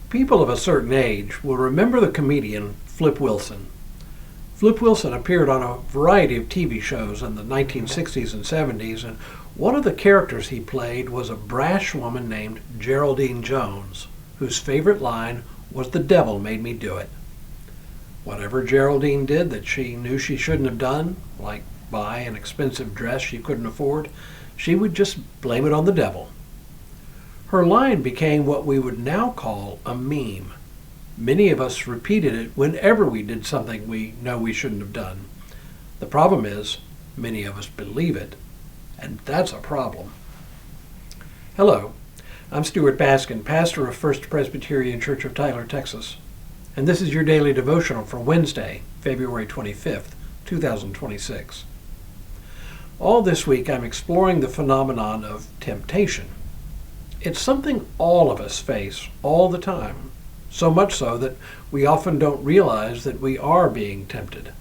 People of a certain age will remember the comedian Flip Wilson. Flip Wilson appeared on a variety of TV shows in the 1960s and 70s, and one of the characters he played was a brash woman named Geraldine Jones, whose favorite line was, "The devil made me do it." Whatever Geraldine did that she knew she shouldn't have done, like buy an expensive dress she couldn't afford, she would just blame it on the devil. Her line became what we would now call a meme. Many of us repeated it whenever we did something we know we shouldn't have done. The problem is, many of us believe it, and that's a problem. Hello, I'm Stuart Baskin, pastor of First Presbyterian Church of Tyler, Texas, and this is your daily devotional for Wednesday, February 25th, 2026. All this week I'm exploring the phenomenon of temptation. It's something all of us face all the time, so much so that we often don't realize that we are being tempted.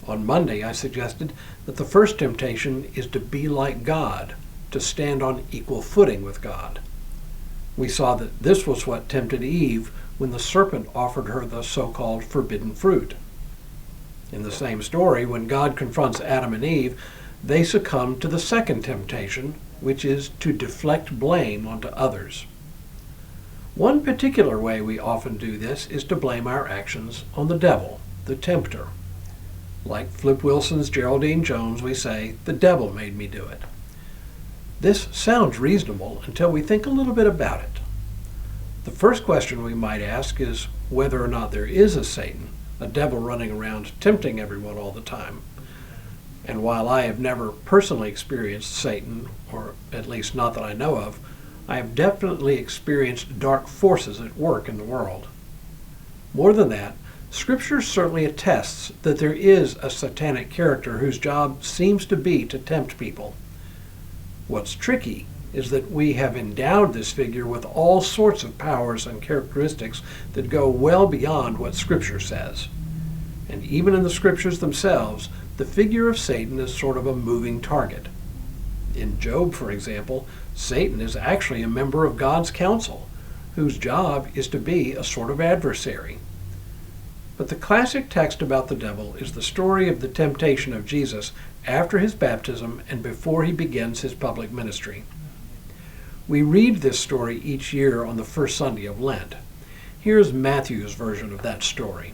On Monday, I suggested that the first temptation is to be like God, to stand on equal footing with God. We saw that this was what tempted Eve when the serpent offered her the so-called forbidden fruit. In the same story, when God confronts Adam and Eve, they succumb to the second temptation, which is to deflect blame onto others. One particular way we often do this is to blame our actions on the devil, the tempter. Like Flip Wilson's Geraldine Jones, we say, "The devil made me do it." This sounds reasonable until we think a little bit about it. The first question we might ask is whether or not there is a Satan, a devil running around tempting everyone all the time. And while I have never personally experienced Satan, or at least not that I know of, I have definitely experienced dark forces at work in the world. More than that, Scripture certainly attests that there is a satanic character whose job seems to be to tempt people. What's tricky is that we have endowed this figure with all sorts of powers and characteristics that go well beyond what Scripture says. And even in the Scriptures themselves, the figure of Satan is sort of a moving target. In Job, for example, Satan is actually a member of God's council, whose job is to be a sort of adversary. But the classic text about the devil is the story of the temptation of Jesus after his baptism and before he begins his public ministry. We read this story each year on the first Sunday of Lent. Here's Matthew's version of that story.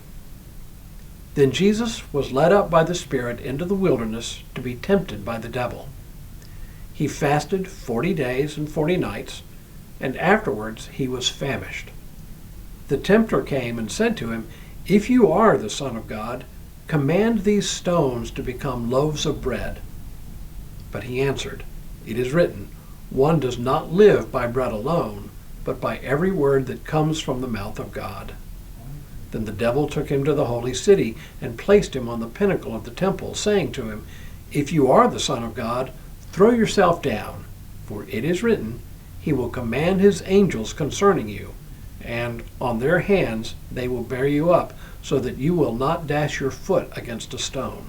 Then Jesus was led up by the Spirit into the wilderness to be tempted by the devil. He fasted 40 days and 40 nights, and afterwards he was famished. The tempter came and said to him, "If you are the Son of God, command these stones to become loaves of bread." But he answered, "It is written, one does not live by bread alone, but by every word that comes from the mouth of God." Then the devil took him to the holy city and placed him on the pinnacle of the temple, saying to him, "If you are the Son of God, throw yourself down, for it is written, he will command his angels concerning you, and on their hands they will bear you up, so that you will not dash your foot against a stone."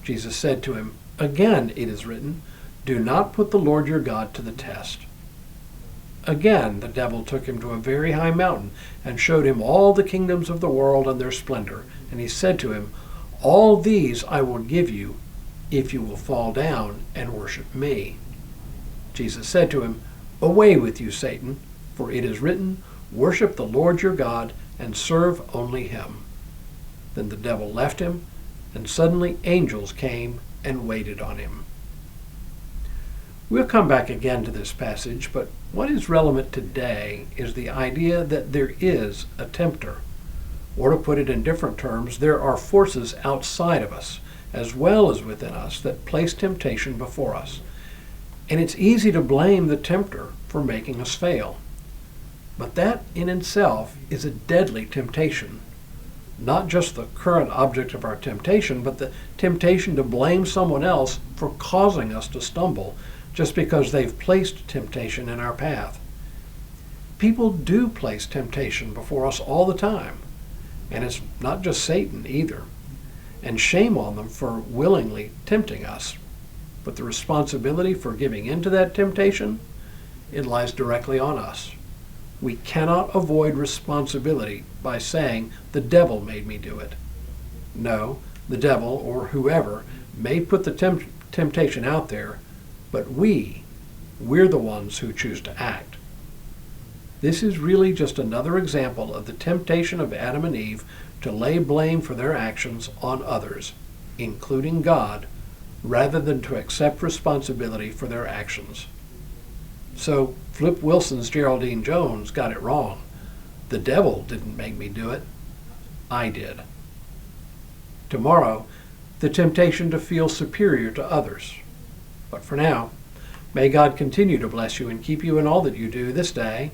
Jesus said to him, "Again it is written, do not put the Lord your God to the test." Again the devil took him to a very high mountain and showed him all the kingdoms of the world and their splendor. And he said to him, "All these I will give you if you will fall down and worship me." Jesus said to him, "Away with you, Satan, for it is written, worship the Lord your God and serve only him." Then the devil left him, and suddenly angels came and waited on him. We'll come back again to this passage, but what is relevant today is the idea that there is a tempter. Or to put it in different terms, there are forces outside of us, as well as within us, that place temptation before us. And it's easy to blame the tempter for making us fail. But that in itself is a deadly temptation. Not just the current object of our temptation, but the temptation to blame someone else for causing us to stumble, just because they've placed temptation in our path. People do place temptation before us all the time, and it's not just Satan either. And shame on them for willingly tempting us. But the responsibility for giving in to that temptation, it lies directly on us. We cannot avoid responsibility by saying, the devil made me do it. No, the devil, or whoever, may put the temptation out there, but we're the ones who choose to act. This is really just another example of the temptation of Adam and Eve to lay blame for their actions on others, including God, rather than to accept responsibility for their actions. So Flip Wilson's Geraldine Jones got it wrong. The devil didn't make me do it. I did. Tomorrow, the temptation to feel superior to others. But for now, may God continue to bless you and keep you in all that you do this day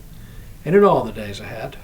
and in all the days ahead.